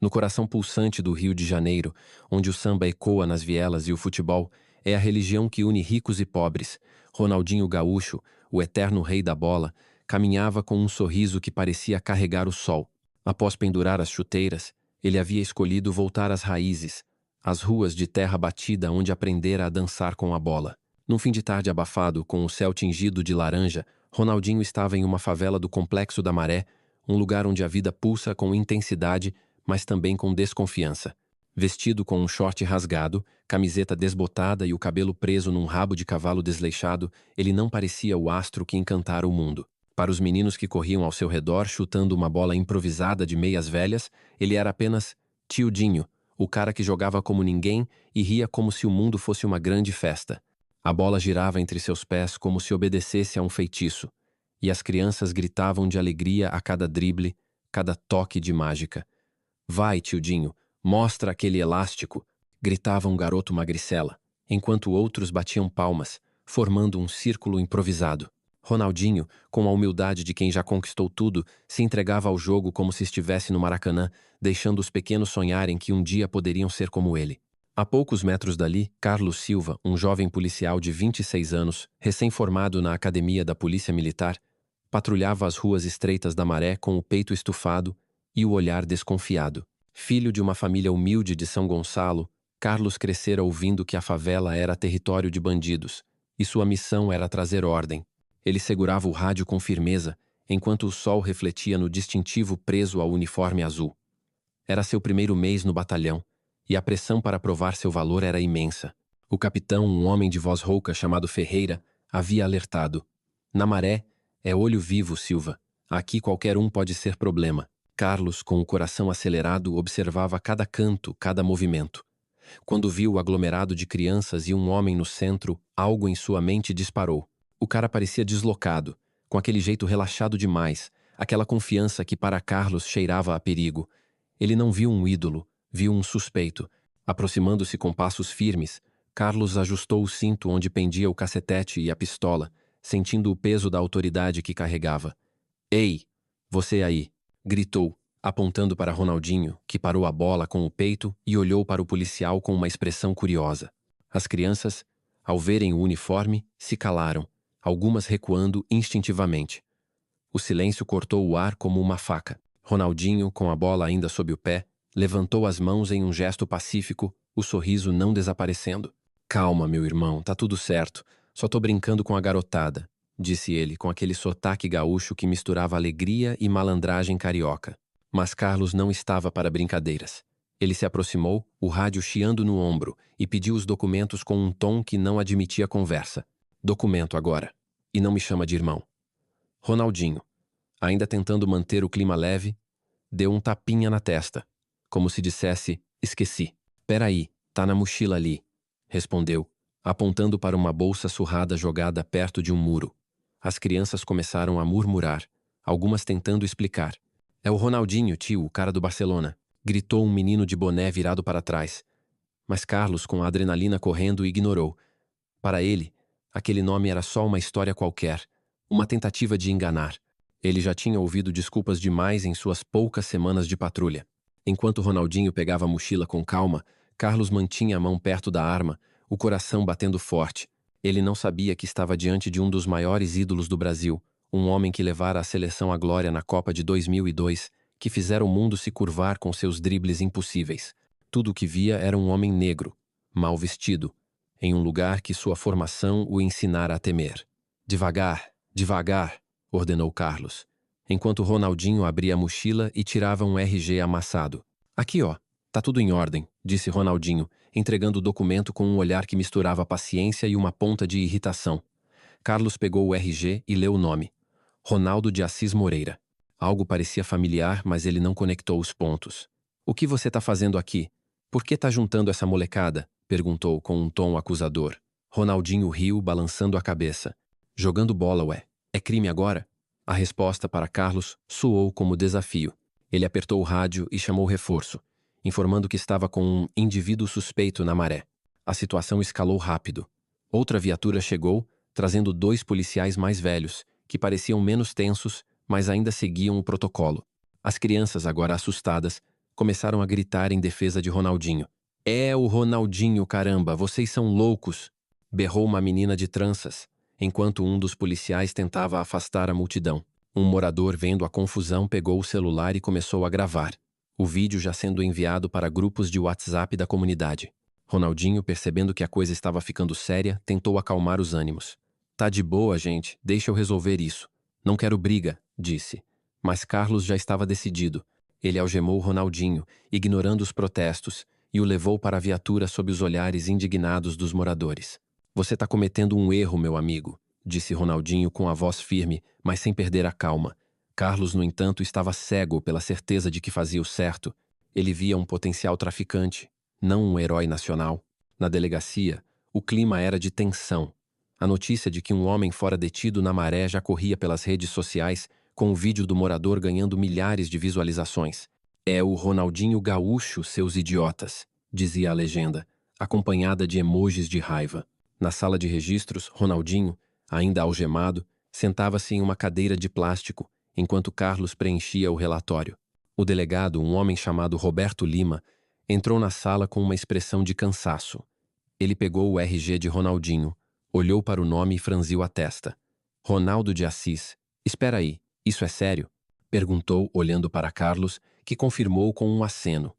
No coração pulsante do Rio de Janeiro, onde o samba ecoa nas vielas e o futebol é a religião que une ricos e pobres, Ronaldinho Gaúcho, o eterno rei da bola, caminhava com um sorriso que parecia carregar o sol. Após pendurar as chuteiras, ele havia escolhido voltar às raízes, às ruas de terra batida onde aprendera a dançar com a bola. Num fim de tarde abafado, com o céu tingido de laranja, Ronaldinho estava em uma favela do Complexo da Maré, um lugar onde a vida pulsa com intensidade, mas também com desconfiança. Vestido com um short rasgado, camiseta desbotada e o cabelo preso num rabo de cavalo desleixado, ele não parecia o astro que encantara o mundo. Para os meninos que corriam ao seu redor chutando uma bola improvisada de meias velhas, ele era apenas Tio Dinho, o cara que jogava como ninguém e ria como se o mundo fosse uma grande festa. A bola girava entre seus pés como se obedecesse a um feitiço, e as crianças gritavam de alegria a cada drible, cada toque de mágica. Vai, Tio Dinho, mostra aquele elástico, gritava um garoto magricela, enquanto outros batiam palmas, formando um círculo improvisado. Ronaldinho, com a humildade de quem já conquistou tudo, se entregava ao jogo como se estivesse no Maracanã, deixando os pequenos sonharem que um dia poderiam ser como ele. A poucos metros dali, Carlos Silva, um jovem policial de 26 anos, recém-formado na Academia da Polícia Militar, patrulhava as ruas estreitas da Maré com o peito estufado e o olhar desconfiado. Filho de uma família humilde de São Gonçalo, Carlos crescera ouvindo que a favela era território de bandidos, e sua missão era trazer ordem. Ele segurava o rádio com firmeza, enquanto o sol refletia no distintivo preso ao uniforme azul. Era seu primeiro mês no batalhão, e a pressão para provar seu valor era imensa. O capitão, um homem de voz rouca chamado Ferreira, havia alertado. Na Maré, é olho vivo, Silva. Aqui qualquer um pode ser problema. Carlos, com o coração acelerado, observava cada canto, cada movimento. Quando viu o aglomerado de crianças e um homem no centro, algo em sua mente disparou. O cara parecia deslocado, com aquele jeito relaxado demais, aquela confiança que para Carlos cheirava a perigo. Ele não viu um ídolo, viu um suspeito. Aproximando-se com passos firmes, Carlos ajustou o cinto onde pendia o cacetete e a pistola, sentindo o peso da autoridade que carregava. Ei, você aí! Gritou, apontando para Ronaldinho, que parou a bola com o peito e olhou para o policial com uma expressão curiosa. As crianças, ao verem o uniforme, se calaram, algumas recuando instintivamente. O silêncio cortou o ar como uma faca. Ronaldinho, com a bola ainda sob o pé, levantou as mãos em um gesto pacífico, o sorriso não desaparecendo. Calma, meu irmão, tá tudo certo. Só tô brincando com a garotada, disse ele com aquele sotaque gaúcho que misturava alegria e malandragem carioca. Mas Carlos não estava para brincadeiras. Ele se aproximou, o rádio chiando no ombro, e pediu os documentos com um tom que não admitia conversa. Documento agora. E não me chama de irmão. Ronaldinho, ainda tentando manter o clima leve, deu um tapinha na testa, como se dissesse, esqueci. Peraí, tá na mochila ali, respondeu, apontando para uma bolsa surrada jogada perto de um muro. As crianças começaram a murmurar, algumas tentando explicar. É o Ronaldinho, tio, o cara do Barcelona, gritou um menino de boné virado para trás. Mas Carlos, com a adrenalina correndo, ignorou. Para ele, aquele nome era só uma história qualquer, uma tentativa de enganar. Ele já tinha ouvido desculpas demais em suas poucas semanas de patrulha. Enquanto Ronaldinho pegava a mochila com calma, Carlos mantinha a mão perto da arma, o coração batendo forte. Ele não sabia que estava diante de um dos maiores ídolos do Brasil, um homem que levara a seleção à glória na Copa de 2002, que fizera o mundo se curvar com seus dribles impossíveis. Tudo o que via era um homem negro, mal vestido, em um lugar que sua formação o ensinara a temer. Devagar, devagar, ordenou Carlos, enquanto Ronaldinho abria a mochila e tirava um RG amassado. Aqui, ó, tá tudo em ordem, disse Ronaldinho, entregando o documento com um olhar que misturava paciência e uma ponta de irritação. Carlos pegou o RG e leu o nome. Ronaldo de Assis Moreira. Algo parecia familiar, mas ele não conectou os pontos. O que você tá fazendo aqui? Por que tá juntando essa molecada? Perguntou com um tom acusador. Ronaldinho riu, balançando a cabeça. Jogando bola, ué. É crime agora? A resposta para Carlos soou como desafio. Ele apertou o rádio e chamou reforço, informando que estava com um indivíduo suspeito na Maré. A situação escalou rápido. Outra viatura chegou, trazendo 2 policiais mais velhos, que pareciam menos tensos, mas ainda seguiam o protocolo. As crianças, agora assustadas, começaram a gritar em defesa de Ronaldinho. É o Ronaldinho, caramba, vocês são loucos! Berrou uma menina de tranças, enquanto um dos policiais tentava afastar a multidão. Um morador, vendo a confusão, pegou o celular e começou a gravar. O vídeo já sendo enviado para grupos de WhatsApp da comunidade. Ronaldinho, percebendo que a coisa estava ficando séria, tentou acalmar os ânimos. Tá de boa, gente, deixa eu resolver isso. Não quero briga, disse. Mas Carlos já estava decidido. Ele algemou Ronaldinho, ignorando os protestos, e o levou para a viatura sob os olhares indignados dos moradores. Você está cometendo um erro, meu amigo, disse Ronaldinho com a voz firme, mas sem perder a calma. Carlos, no entanto, estava cego pela certeza de que fazia o certo. Ele via um potencial traficante, não um herói nacional. Na delegacia, o clima era de tensão. A notícia de que um homem fora detido na Maré já corria pelas redes sociais, com o vídeo do morador ganhando milhares de visualizações. É o Ronaldinho Gaúcho, seus idiotas, dizia a legenda, acompanhada de emojis de raiva. Na sala de registros, Ronaldinho, ainda algemado, sentava-se em uma cadeira de plástico, enquanto Carlos preenchia o relatório. O delegado, um homem chamado Roberto Lima, entrou na sala com uma expressão de cansaço. Ele pegou o RG de Ronaldinho, olhou para o nome e franziu a testa. Ronaldo de Assis. Espera aí, isso é sério? Perguntou, olhando para Carlos, que confirmou com um aceno.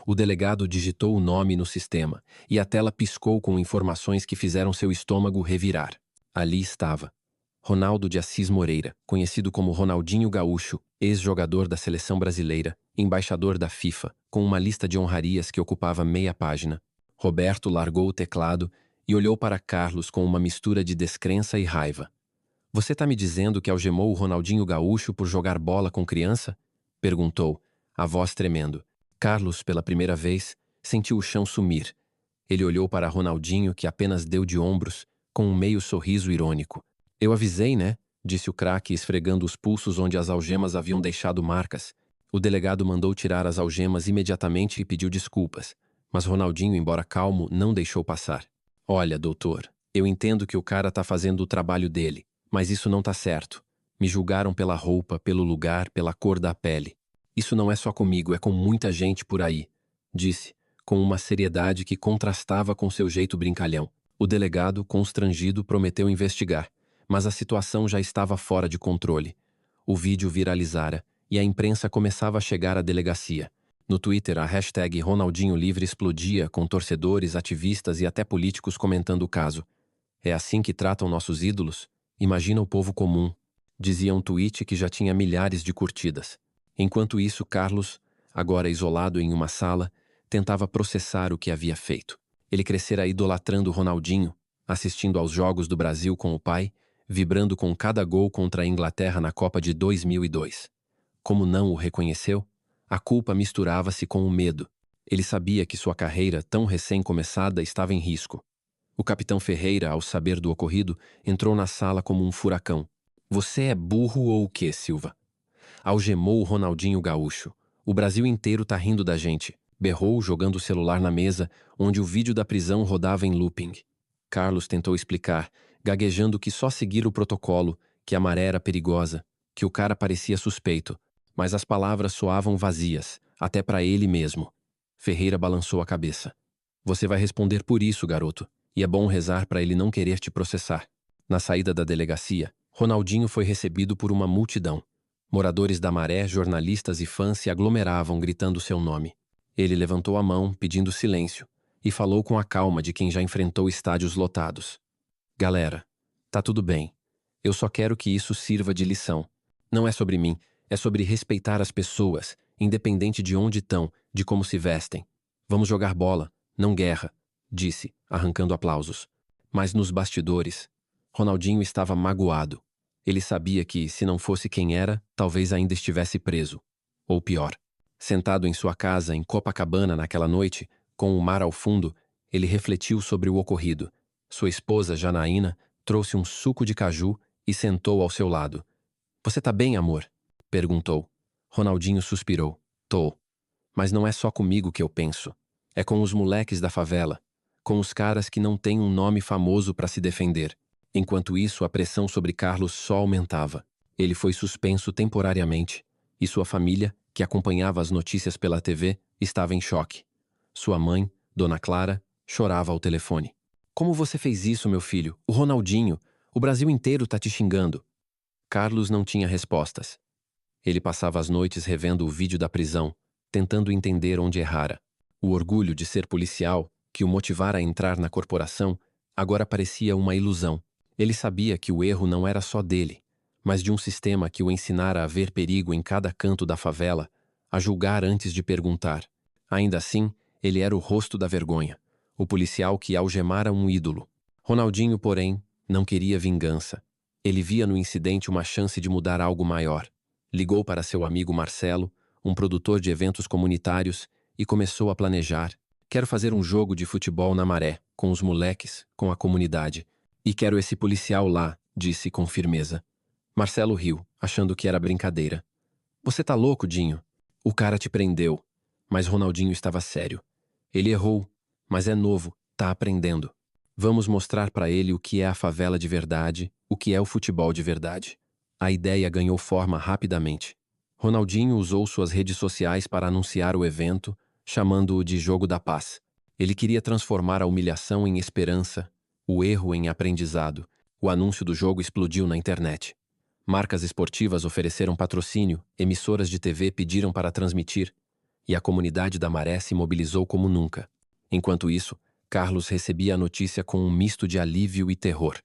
O delegado digitou o nome no sistema, e a tela piscou com informações que fizeram seu estômago revirar. Ali estava. Ronaldo de Assis Moreira, conhecido como Ronaldinho Gaúcho, ex-jogador da seleção brasileira, embaixador da FIFA, com uma lista de honrarias que ocupava meia página. Roberto largou o teclado e olhou para Carlos com uma mistura de descrença e raiva. Você tá me dizendo que algemou o Ronaldinho Gaúcho por jogar bola com criança? Perguntou, a voz tremendo. Carlos, pela primeira vez, sentiu o chão sumir. Ele olhou para Ronaldinho, que apenas deu de ombros, com um meio sorriso irônico. Eu avisei, né? Disse o craque, esfregando os pulsos onde as algemas haviam deixado marcas. O delegado mandou tirar as algemas imediatamente e pediu desculpas. Mas Ronaldinho, embora calmo, não deixou passar. Olha, doutor, eu entendo que o cara tá fazendo o trabalho dele. Mas isso não tá certo. Me julgaram pela roupa, pelo lugar, pela cor da pele. Isso não é só comigo, é com muita gente por aí, disse, com uma seriedade que contrastava com seu jeito brincalhão. O delegado, constrangido, prometeu investigar, mas a situação já estava fora de controle. O vídeo viralizara e a imprensa começava a chegar à delegacia. No Twitter, a hashtag Ronaldinho Livre explodia, com torcedores, ativistas e até políticos comentando o caso. É assim que tratam nossos ídolos? Imagina o povo comum, dizia um tweet que já tinha milhares de curtidas. Enquanto isso, Carlos, agora isolado em uma sala, tentava processar o que havia feito. Ele crescera idolatrando Ronaldinho, assistindo aos jogos do Brasil com o pai, vibrando com cada gol contra a Inglaterra na Copa de 2002. Como não o reconheceu? A culpa misturava-se com o medo. Ele sabia que sua carreira, tão recém-começada, estava em risco. O capitão Ferreira, ao saber do ocorrido, entrou na sala como um furacão. Você é burro ou o quê, Silva? Algemou o Ronaldinho Gaúcho. O Brasil inteiro tá rindo da gente. Berrou, jogando o celular na mesa, onde o vídeo da prisão rodava em looping. Carlos tentou explicar, gaguejando que só seguir o protocolo, que a maré era perigosa, que o cara parecia suspeito. Mas as palavras soavam vazias, até para ele mesmo. Ferreira balançou a cabeça. Você vai responder por isso, garoto. E é bom rezar para ele não querer te processar. Na saída da delegacia, Ronaldinho foi recebido por uma multidão. Moradores da Maré, jornalistas e fãs se aglomeravam gritando seu nome. Ele levantou a mão, pedindo silêncio, e falou com a calma de quem já enfrentou estádios lotados. Galera, tá tudo bem. Eu só quero que isso sirva de lição. Não é sobre mim, é sobre respeitar as pessoas, independente de onde estão, de como se vestem. Vamos jogar bola, não guerra, disse, arrancando aplausos. Mas nos bastidores, Ronaldinho estava magoado. Ele sabia que, se não fosse quem era, talvez ainda estivesse preso. Ou pior. Sentado em sua casa em Copacabana naquela noite, com o mar ao fundo, ele refletiu sobre o ocorrido. Sua esposa, Janaína, trouxe um suco de caju e sentou ao seu lado. Você tá bem, amor? Perguntou. Ronaldinho suspirou. Tô. Mas não é só comigo que eu penso. É com os moleques da favela. Com os caras que não têm um nome famoso para se defender. Enquanto isso, a pressão sobre Carlos só aumentava. Ele foi suspenso temporariamente. E sua família, que acompanhava as notícias pela TV, estava em choque. Sua mãe, Dona Clara, chorava ao telefone. Como você fez isso, meu filho? O Ronaldinho. O Brasil inteiro tá te xingando. Carlos não tinha respostas. Ele passava as noites revendo o vídeo da prisão, tentando entender onde errara. O orgulho de ser policial, que o motivara a entrar na corporação, agora parecia uma ilusão. Ele sabia que o erro não era só dele, mas de um sistema que o ensinara a ver perigo em cada canto da favela, a julgar antes de perguntar. Ainda assim, ele era o rosto da vergonha, o policial que algemara um ídolo. Ronaldinho, porém, não queria vingança. Ele via no incidente uma chance de mudar algo maior. Ligou para seu amigo Marcelo, um produtor de eventos comunitários, e começou a planejar. Quero fazer um jogo de futebol na Maré, com os moleques, com a comunidade. E quero esse policial lá, disse com firmeza. Marcelo riu, achando que era brincadeira. Você tá louco, Dinho? O cara te prendeu. Mas Ronaldinho estava sério. Ele errou, mas é novo, tá aprendendo. Vamos mostrar para ele o que é a favela de verdade, o que é o futebol de verdade. A ideia ganhou forma rapidamente. Ronaldinho usou suas redes sociais para anunciar o evento, chamando-o de Jogo da Paz. Ele queria transformar a humilhação em esperança, o erro em aprendizado. O anúncio do jogo explodiu na internet. Marcas esportivas ofereceram patrocínio, emissoras de TV pediram para transmitir, e a comunidade da Maré se mobilizou como nunca. Enquanto isso, Carlos recebia a notícia com um misto de alívio e terror.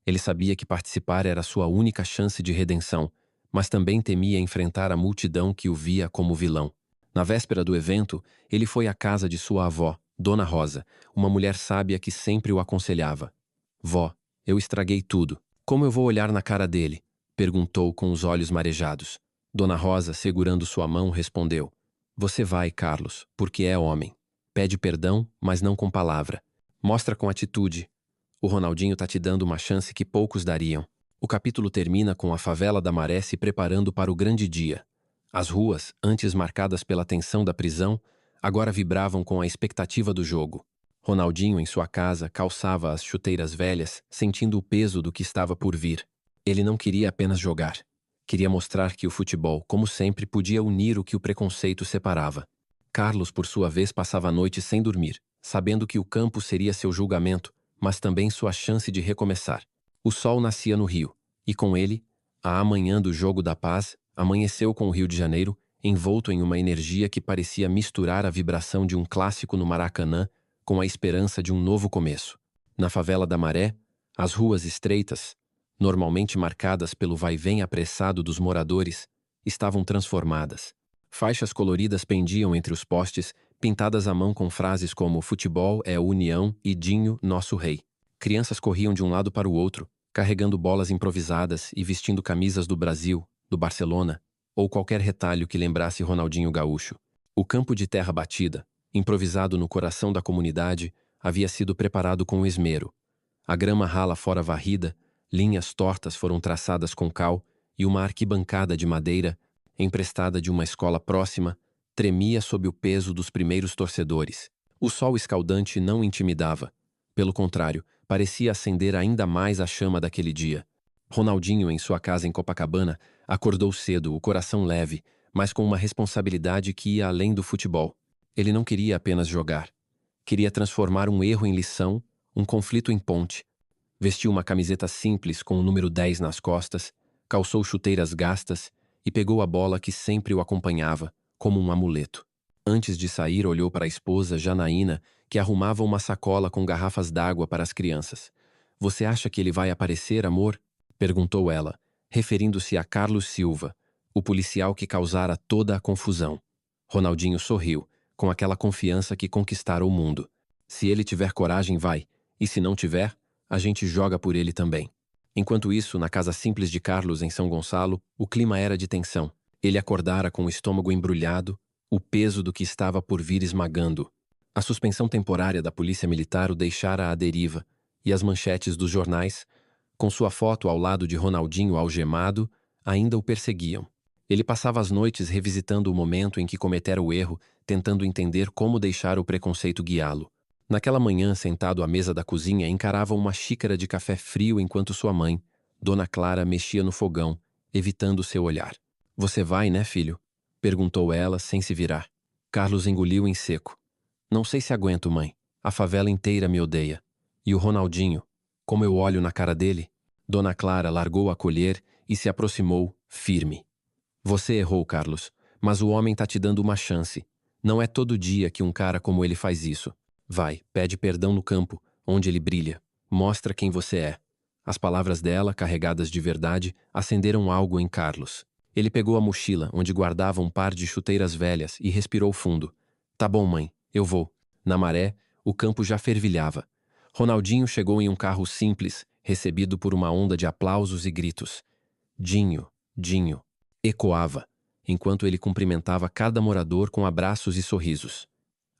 Ele sabia que participar era sua única chance de redenção, mas também temia enfrentar a multidão que o via como vilão. Na véspera do evento, ele foi à casa de sua avó, Dona Rosa, uma mulher sábia que sempre o aconselhava. Vó, eu estraguei tudo. Como eu vou olhar na cara dele? Perguntou com os olhos marejados. Dona Rosa, segurando sua mão, respondeu. Você vai, Carlos, porque é homem. Pede perdão, mas não com palavra. Mostra com atitude. O Ronaldinho tá te dando uma chance que poucos dariam. O capítulo termina com a favela da Maré se preparando para o grande dia. As ruas, antes marcadas pela tensão da prisão, agora vibravam com a expectativa do jogo. Ronaldinho, em sua casa, calçava as chuteiras velhas, sentindo o peso do que estava por vir. Ele não queria apenas jogar. Queria mostrar que o futebol, como sempre, podia unir o que o preconceito separava. Carlos, por sua vez, passava a noite sem dormir, sabendo que o campo seria seu julgamento, mas também sua chance de recomeçar. O sol nascia no Rio, e com ele, a amanhã do Jogo da Paz amanheceu com o Rio de Janeiro, envolto em uma energia que parecia misturar a vibração de um clássico no Maracanã com a esperança de um novo começo. Na favela da Maré, as ruas estreitas, normalmente marcadas pelo vai-vem apressado dos moradores, estavam transformadas. Faixas coloridas pendiam entre os postes, pintadas à mão com frases como "Futebol é a união" e "Dinho, nosso rei". Crianças corriam de um lado para o outro, carregando bolas improvisadas e vestindo camisas do Brasil, do Barcelona, ou qualquer retalho que lembrasse Ronaldinho Gaúcho. O campo de terra batida, improvisado no coração da comunidade, havia sido preparado com esmero. A grama rala fora varrida, linhas tortas foram traçadas com cal e uma arquibancada de madeira, emprestada de uma escola próxima, tremia sob o peso dos primeiros torcedores. O sol escaldante não intimidava. Pelo contrário, parecia acender ainda mais a chama daquele dia. Ronaldinho, em sua casa em Copacabana, acordou cedo, o coração leve, mas com uma responsabilidade que ia além do futebol. Ele não queria apenas jogar. Queria transformar um erro em lição, um conflito em ponte. Vestiu uma camiseta simples com o número 10 nas costas, calçou chuteiras gastas e pegou a bola que sempre o acompanhava, como um amuleto. Antes de sair, olhou para a esposa, Janaína, que arrumava uma sacola com garrafas d'água para as crianças. Você acha que ele vai aparecer, amor? Perguntou ela, referindo-se a Carlos Silva, o policial que causara toda a confusão. Ronaldinho sorriu, com aquela confiança que conquistara o mundo. Se ele tiver coragem, vai, e se não tiver, a gente joga por ele também. Enquanto isso, na casa simples de Carlos, em São Gonçalo, o clima era de tensão. Ele acordara com o estômago embrulhado, o peso do que estava por vir esmagando. A suspensão temporária da polícia militar o deixara à deriva, e as manchetes dos jornais, com sua foto ao lado de Ronaldinho algemado, ainda o perseguiam. Ele passava as noites revisitando o momento em que cometera o erro, tentando entender como deixar o preconceito guiá-lo. Naquela manhã, sentado à mesa da cozinha, encarava uma xícara de café frio enquanto sua mãe, Dona Clara, mexia no fogão, evitando seu olhar. Você vai, né, filho? Perguntou ela, sem se virar. Carlos engoliu em seco. Não sei se aguento, mãe. A favela inteira me odeia. E o Ronaldinho? Como eu olho na cara dele? Dona Clara largou a colher e se aproximou, firme. Você errou, Carlos, mas o homem tá te dando uma chance. Não é todo dia que um cara como ele faz isso. Vai, pede perdão no campo, onde ele brilha. Mostra quem você é. As palavras dela, carregadas de verdade, acenderam algo em Carlos. Ele pegou a mochila, onde guardava um par de chuteiras velhas, e respirou fundo. Tá bom, mãe, eu vou. Na maré, o campo já fervilhava. Ronaldinho chegou em um carro simples, recebido por uma onda de aplausos e gritos. Dinho, Dinho, ecoava, enquanto ele cumprimentava cada morador com abraços e sorrisos.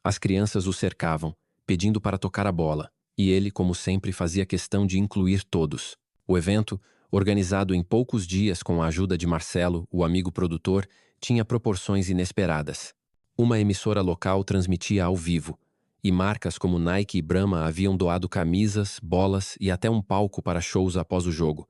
As crianças o cercavam, pedindo para tocar a bola, e ele, como sempre, fazia questão de incluir todos. O evento, organizado em poucos dias com a ajuda de Marcelo, o amigo produtor, tinha proporções inesperadas. Uma emissora local transmitia ao vivo, e marcas como Nike e Brahma haviam doado camisas, bolas e até um palco para shows após o jogo.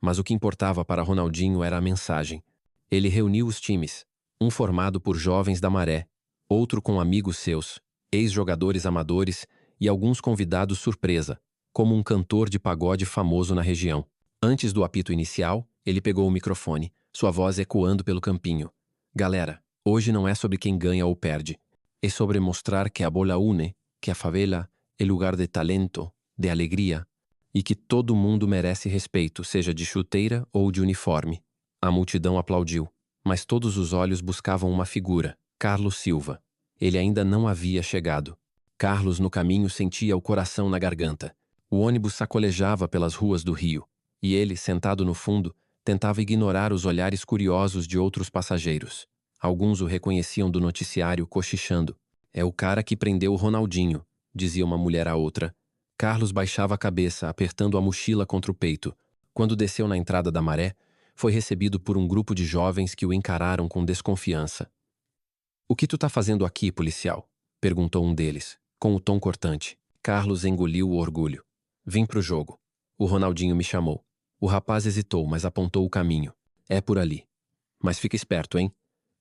Mas o que importava para Ronaldinho era a mensagem. Ele reuniu os times, um formado por jovens da Maré, outro com amigos seus, ex-jogadores amadores e alguns convidados surpresa, como um cantor de pagode famoso na região. Antes do apito inicial, ele pegou o microfone, sua voz ecoando pelo campinho. Galera, hoje não é sobre quem ganha ou perde. É sobre mostrar que a bola une, que a favela é lugar de talento, de alegria, e que todo mundo merece respeito, seja de chuteira ou de uniforme. A multidão aplaudiu, mas todos os olhos buscavam uma figura, Carlos Silva. Ele ainda não havia chegado. Carlos, no caminho, sentia o coração na garganta. O ônibus sacolejava pelas ruas do Rio, e ele, sentado no fundo, tentava ignorar os olhares curiosos de outros passageiros. Alguns o reconheciam do noticiário cochichando. É o cara que prendeu o Ronaldinho, dizia uma mulher à outra. Carlos baixava a cabeça, apertando a mochila contra o peito. Quando desceu na entrada da Maré, foi recebido por um grupo de jovens que o encararam com desconfiança. O que tu tá fazendo aqui, policial? Perguntou um deles, com o tom cortante. Carlos engoliu o orgulho. Vim pro jogo. O Ronaldinho me chamou. O rapaz hesitou, mas apontou o caminho. É por ali. Mas fica esperto, hein?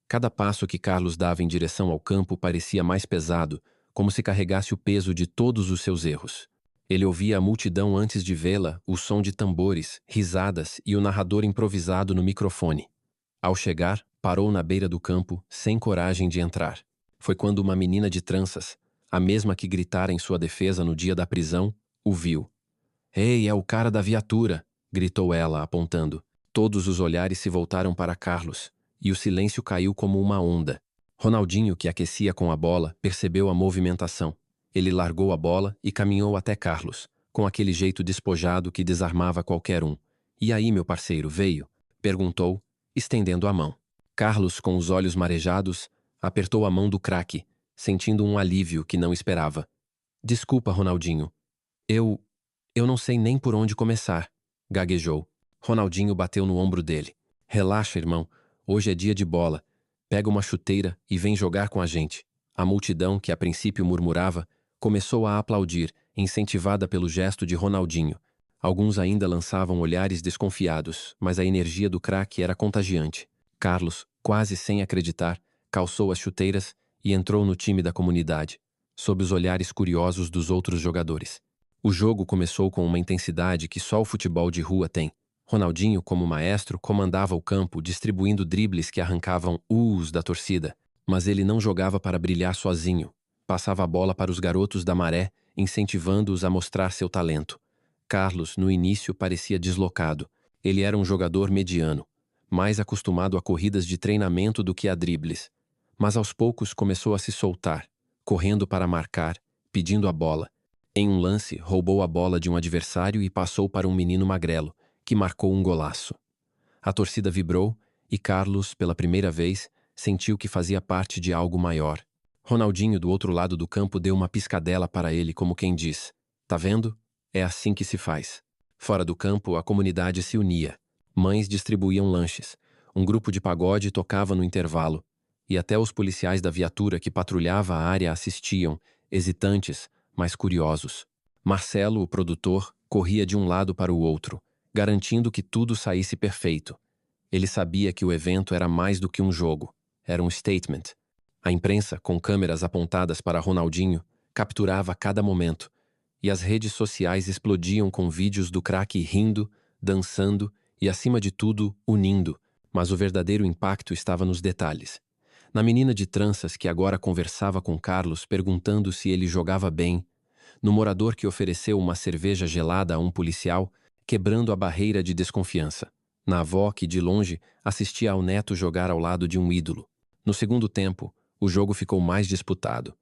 Cada passo que Carlos dava em direção ao campo parecia mais pesado, como se carregasse o peso de todos os seus erros. Ele ouvia a multidão antes de vê-la, o som de tambores, risadas e o narrador improvisado no microfone. Ao chegar, parou na beira do campo, sem coragem de entrar. Foi quando uma menina de tranças, a mesma que gritara em sua defesa no dia da prisão, o viu. Ei, é o cara da viatura! Gritou ela, apontando. Todos os olhares se voltaram para Carlos, e o silêncio caiu como uma onda. Ronaldinho, que aquecia com a bola, percebeu a movimentação. Ele largou a bola e caminhou até Carlos, com aquele jeito despojado que desarmava qualquer um. E aí, meu parceiro, veio? Perguntou, estendendo a mão. Carlos, com os olhos marejados, apertou a mão do craque, sentindo um alívio que não esperava. Desculpa, Ronaldinho. Eu não sei nem por onde começar, gaguejou. Ronaldinho bateu no ombro dele. Relaxa, irmão. Hoje é dia de bola. Pega uma chuteira e vem jogar com a gente. A multidão, que a princípio murmurava, começou a aplaudir, incentivada pelo gesto de Ronaldinho. Alguns ainda lançavam olhares desconfiados, mas a energia do craque era contagiante. Carlos, quase sem acreditar, calçou as chuteiras e entrou no time da comunidade, sob os olhares curiosos dos outros jogadores. O jogo começou com uma intensidade que só o futebol de rua tem. Ronaldinho, como maestro, comandava o campo, distribuindo dribles que arrancavam da torcida. Mas ele não jogava para brilhar sozinho. Passava a bola para os garotos da Maré, incentivando-os a mostrar seu talento. Carlos, no início, parecia deslocado. Ele era um jogador mediano, mais acostumado a corridas de treinamento do que a dribles. Mas aos poucos começou a se soltar, correndo para marcar, pedindo a bola. Em um lance, roubou a bola de um adversário e passou para um menino magrelo, que marcou um golaço. A torcida vibrou e Carlos, pela primeira vez, sentiu que fazia parte de algo maior. Ronaldinho, do outro lado do campo, deu uma piscadela para ele, como quem diz: Tá vendo? É assim que se faz. Fora do campo, a comunidade se unia. Mães distribuíam lanches. Um grupo de pagode tocava no intervalo. E até os policiais da viatura que patrulhava a área assistiam, hesitantes, mas curiosos. Marcelo, o produtor, corria de um lado para o outro, garantindo que tudo saísse perfeito. Ele sabia que o evento era mais do que um jogo. era um statement. A imprensa, com câmeras apontadas para Ronaldinho, capturava cada momento, e as redes sociais explodiam com vídeos do craque rindo, dançando e, acima de tudo, unindo. Mas o verdadeiro impacto estava nos detalhes. Na menina de tranças que agora conversava com Carlos perguntando se ele jogava bem, no morador que ofereceu uma cerveja gelada a um policial, quebrando a barreira de desconfiança, na avó que, de longe, assistia ao neto jogar ao lado de um ídolo. No segundo tempo, o jogo ficou mais disputado.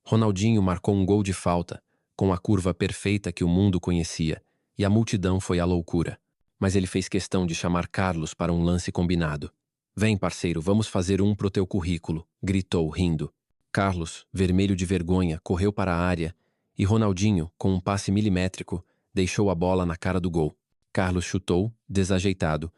Ronaldinho marcou um gol de falta, com a curva perfeita que o mundo conhecia, e a multidão foi à loucura. Mas ele fez questão de chamar Carlos para um lance combinado. "Vem, parceiro, vamos fazer um pro teu currículo", gritou, rindo. Carlos, vermelho de vergonha, correu para a área e Ronaldinho, com um passe milimétrico, deixou a bola na cara do gol. Carlos chutou, desajeitado,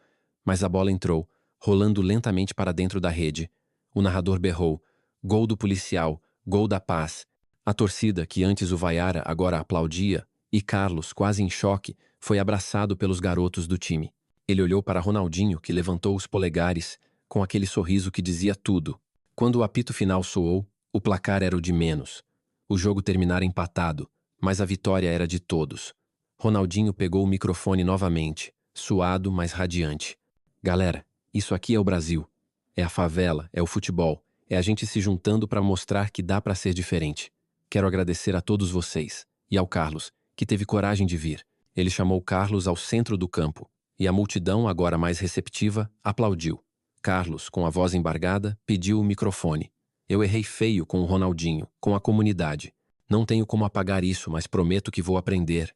mas a bola entrou, rolando lentamente para dentro da rede. O narrador berrou: "Gol do policial, gol da paz". A torcida, que antes o vaiara, agora aplaudia, e Carlos, quase em choque, foi abraçado pelos garotos do time. Ele olhou para Ronaldinho, que levantou os polegares, com aquele sorriso que dizia tudo. Quando o apito final soou, o placar era o de menos. O jogo terminara empatado, mas a vitória era de todos. Ronaldinho pegou o microfone novamente, suado, mas radiante. "Galera, isso aqui é o Brasil. É a favela, é o futebol, é a gente se juntando para mostrar que dá para ser diferente. Quero agradecer a todos vocês, e ao Carlos, que teve coragem de vir." Ele chamou Carlos ao centro do campo, e a multidão, agora mais receptiva, aplaudiu. Carlos, com a voz embargada, pediu o microfone. "Eu errei feio com o Ronaldinho, com a comunidade. Não tenho como apagar isso, mas prometo que vou aprender.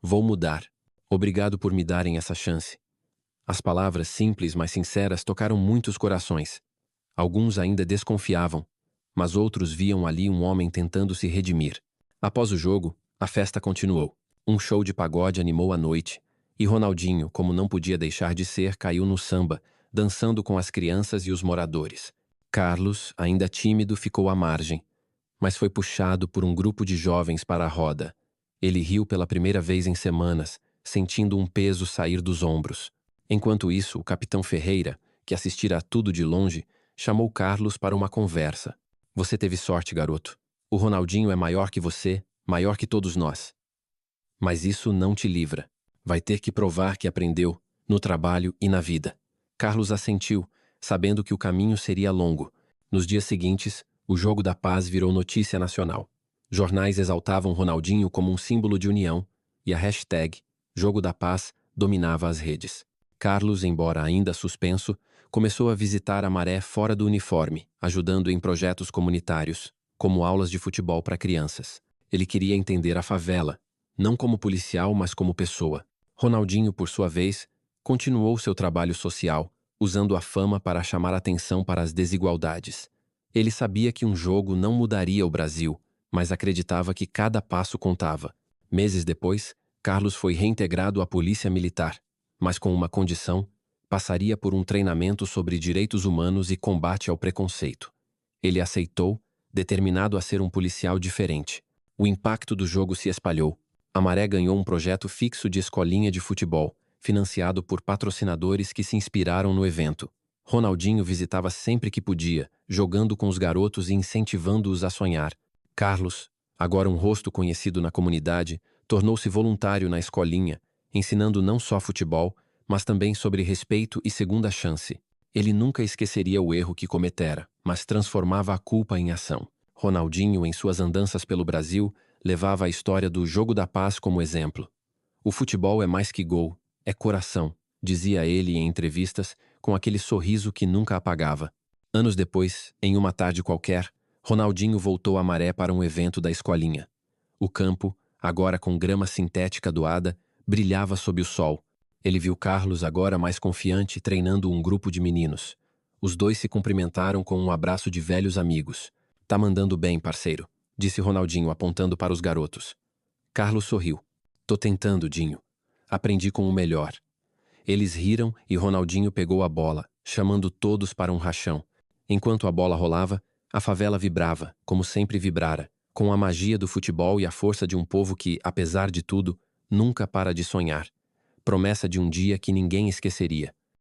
Vou mudar. Obrigado por me darem essa chance." As palavras simples, mas sinceras, tocaram muitos corações. Alguns ainda desconfiavam, mas outros viam ali um homem tentando se redimir. Após o jogo, a festa continuou. Um show de pagode animou a noite, e Ronaldinho, como não podia deixar de ser, caiu no samba, dançando com as crianças e os moradores. Carlos, ainda tímido, ficou à margem, mas foi puxado por um grupo de jovens para a roda. Ele riu pela primeira vez em semanas, sentindo um peso sair dos ombros. Enquanto isso, o capitão Ferreira, que assistira a tudo de longe, chamou Carlos para uma conversa. "Você teve sorte, garoto. O Ronaldinho é maior que você, maior que todos nós. Mas isso não te livra. Vai ter que provar que aprendeu, no trabalho e na vida." Carlos assentiu, sabendo que o caminho seria longo. Nos dias seguintes, o Jogo da Paz virou notícia nacional. Jornais exaltavam Ronaldinho como um símbolo de união, e a hashtag Jogo da Paz dominava as redes. Carlos, embora ainda suspenso, começou a visitar a Maré fora do uniforme, ajudando em projetos comunitários, como aulas de futebol para crianças. Ele queria entender a favela, não como policial, mas como pessoa. Ronaldinho, por sua vez, continuou seu trabalho social, usando a fama para chamar atenção para as desigualdades. Ele sabia que um jogo não mudaria o Brasil, mas acreditava que cada passo contava. Meses depois, Carlos foi reintegrado à Polícia Militar, mas com uma condição: passaria por um treinamento sobre direitos humanos e combate ao preconceito. Ele aceitou, determinado a ser um policial diferente. O impacto do jogo se espalhou. A Maré ganhou um projeto fixo de escolinha de futebol, financiado por patrocinadores que se inspiraram no evento. Ronaldinho visitava sempre que podia, jogando com os garotos e incentivando-os a sonhar. Carlos, agora um rosto conhecido na comunidade, tornou-se voluntário na escolinha, ensinando não só futebol, mas também sobre respeito e segunda chance. Ele nunca esqueceria o erro que cometera, mas transformava a culpa em ação. Ronaldinho, em suas andanças pelo Brasil, levava a história do Jogo da Paz como exemplo. "O futebol é mais que gol, é coração", dizia ele em entrevistas, com aquele sorriso que nunca apagava. Anos depois, em uma tarde qualquer, Ronaldinho voltou à Maré para um evento da escolinha. O campo, agora com grama sintética doada, brilhava sob o sol. Ele viu Carlos, agora mais confiante, treinando um grupo de meninos. Os dois se cumprimentaram com um abraço de velhos amigos. "Tá mandando bem, parceiro", disse Ronaldinho apontando para os garotos. Carlos sorriu. "Tô tentando, Dinho. Aprendi com o melhor." Eles riram e Ronaldinho pegou a bola, chamando todos para um rachão. Enquanto a bola rolava, a favela vibrava, como sempre vibrara, com a magia do futebol e a força de um povo que, apesar de tudo, nunca para de sonhar. Promessa de um dia que ninguém esqueceria.